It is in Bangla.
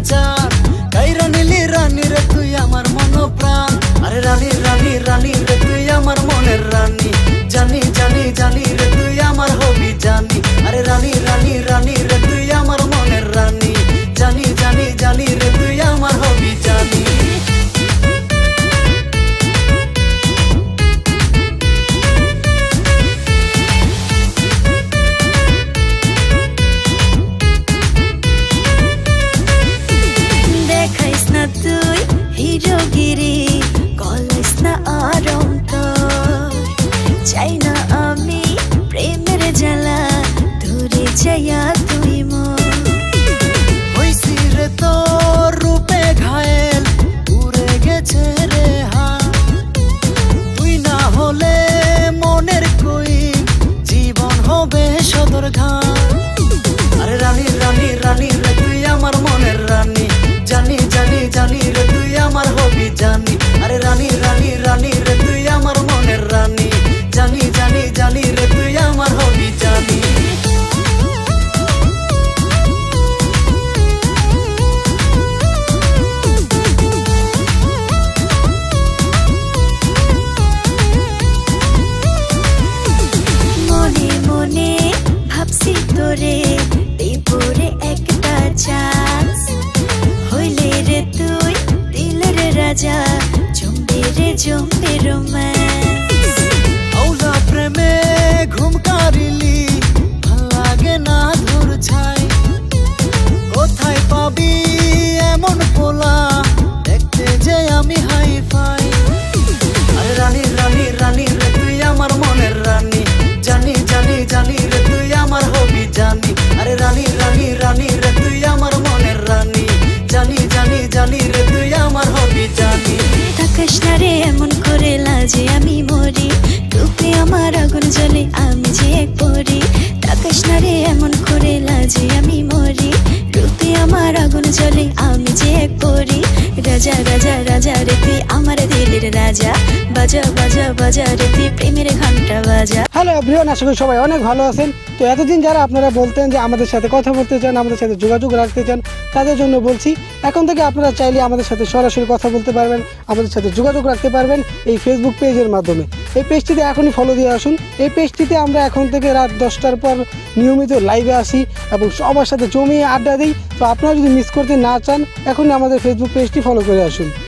চান কাইরা নিলি রানী রে তুই আমার মন প্রাণ আরে রানী রানী রানী রে তুই আমার মনের রানী জানি জানি জানি রে তুই আমার হবি জানি আরে রানী রানী রানী রে তুই আমার মনের রানী জানি জানি জানি রে তুই আমার হবি জানি দেখাইস না তুই হিরোগিরি কলাইস না অন্তর চাই না আমি প্রেমের জ্বালা দূরে যাইয়া তুই মন হইছি রে তোর রূপে ঘায়েল উড়ে গেছে রে হাত তুই না হলে মনের কই জীবন হবে সদর ঘাট আরে রানী রানী রানী রে তুই আমার মনের রানী জানি জানি জানি রে তুই আমার হবি জানি আরে রানী রানী রানী রে তুই আমার মনের রানী জানি জানি জানি রে তুই আমার হবি জানি মনে মনে ভাবছি তোরে দেবরে একটা চান্স হইলে রে তুই দিলের রাজা জমবে রে জমবে রোম্যান্স আউলা প্রেমে ঘুম কারিলি ভাল লাগে না ধর ছাই কোথায় পাবি এমন পোলা দেখতে যে আমি হাই ফাই আরে রানী রানী রানী রে তুই আমার মনের রানী জানি জানি জানি রে তুই আমার হবি জানি আরে রানী রানী রানী রে তুই আমার মনের রানী জানি জানি জানি রে তুই আমার হবি জানি তাকাস না রে এমন করে লাজে আমি মরি রূপে আমার আগুন জ্বলে আমি যে এক পরি তাকাস না রে এমন করে লাজে আমি মরি রূপে আমার আগুন জ্বলে আমি যে এক পরি রাজা রাজা রাজা রে তুই আমার দিলের রাজা বাজা বাজা বাজা রে তুই প্রেমের ঘন্টা বাজা। হ্যালো এভরিওয়ান, আশা করি সবাই অনেক ভালো আছেন। তো এতদিন যারা আপনারা বলতেন যে আমাদের সাথে কথা বলতে চান, আমাদের সাথে যোগাযোগ রাখতে চান, তাদের জন্য বলছি এখন থেকে আপনারা চাইলে আমাদের সাথে সরাসরি কথা বলতে পারবেন, আমাদের সাথে যোগাযোগ রাখতে পারবেন এই ফেসবুক পেজের মাধ্যমে। এই পেজটিতে এখনই ফলো দিয়ে আসুন। এই পেজটিতে আমরা এখন থেকে রাত 10টার পর নিয়মিত লাইভে আসি এবং সবার সাথে জমিয়ে আড্ডা দিই। তো আপনারা যদি মিস করতে না চান এখনই আমাদের ফেসবুক পেজটি ফলো করে আসুন।